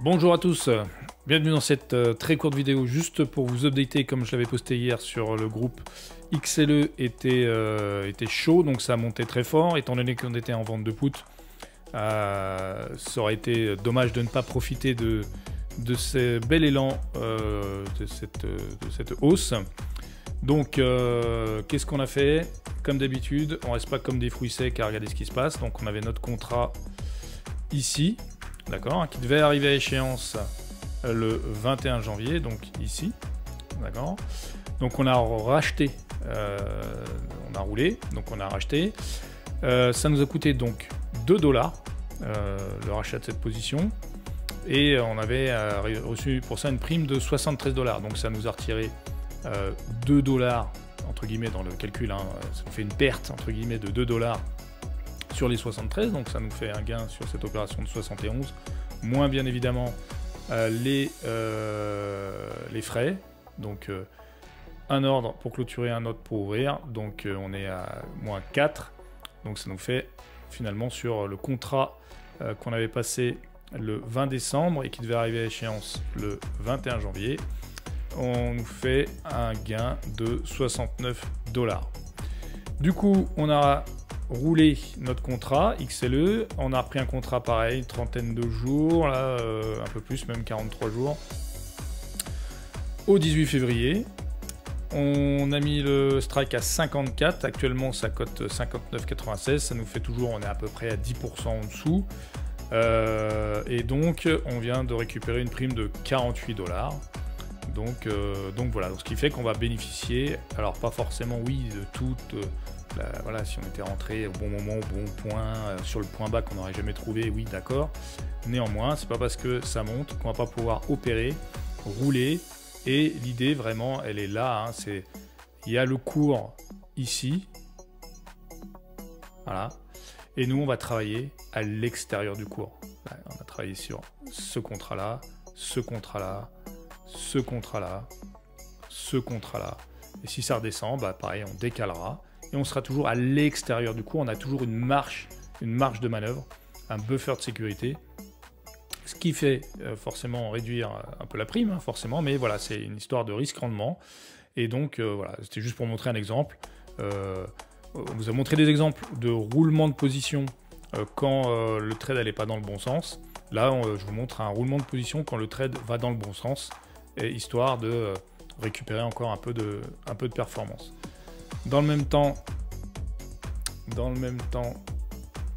Bonjour à tous, bienvenue dans cette très courte vidéo juste pour vous updater comme je l'avais posté hier sur le groupe. XLE était chaud, donc ça a monté très fort, étant donné qu'on était en vente de put. Ça aurait été dommage de ne pas profiter de ce bel élan de cette hausse. Donc qu'est-ce qu'on a fait? Comme d'habitude, on reste pas comme des fruits secs à regarder ce qui se passe. Donc on avait notre contrat ici, d'accord, qui devait arriver à échéance le 21 janvier, donc ici, d'accord. Donc on a racheté, on a roulé, donc on a racheté. Ça nous a coûté donc 2 $, le rachat de cette position, et on avait reçu pour ça une prime de 73 $. Donc ça nous a retiré 2 $ entre guillemets dans le calcul, hein, ça nous fait une perte entre guillemets de 2 $ sur les 73, donc ça nous fait un gain sur cette opération de 71, moins bien évidemment les frais, donc un ordre pour clôturer, un autre pour ouvrir, donc on est à moins 4, donc ça nous fait finalement sur le contrat qu'on avait passé le 20 décembre et qui devait arriver à échéance le 21 janvier, on nous fait un gain de 69 $. Du coup, on a roulé notre contrat XLE, on a repris un contrat pareil, une trentaine de jours, là, un peu plus, même 43 jours, au 18 février. On a mis le strike à 54, actuellement ça cote 59,96, ça nous fait toujours, on est à peu près à 10% en dessous. Et donc, on vient de récupérer une prime de 48 $. Donc voilà, donc ce qui fait qu'on va bénéficier, alors pas forcément oui de toute, voilà, si on était rentré au bon moment, au bon point, sur le point bas qu'on n'aurait jamais trouvé, oui d'accord, néanmoins c'est pas parce que ça monte qu'on va pas pouvoir opérer, rouler, et l'idée vraiment elle est là, hein, c'est, il y a le cours ici, voilà, et nous on va travailler à l'extérieur du cours. Là, on va travailler sur ce contrat là, ce contrat là, ce contrat-là, ce contrat-là. Et si ça redescend, bah pareil, on décalera. Et on sera toujours à l'extérieur du cours. On a toujours une marge de manœuvre, un buffer de sécurité. Ce qui fait forcément réduire un peu la prime, hein, forcément. Mais voilà, c'est une histoire de risque-rendement. Et donc, voilà, c'était juste pour montrer un exemple. On vous a montré des exemples de roulement de position quand le trade n'allait pas dans le bon sens. Là, je vous montre un roulement de position quand le trade va dans le bon sens, et histoire de récupérer encore un peu de performance. Dans le même temps,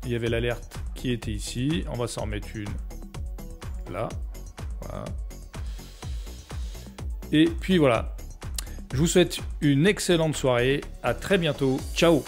il y avait l'alerte qui était ici. On va s'en remettre une là. Voilà. Et puis voilà. Je vous souhaite une excellente soirée. À très bientôt. Ciao!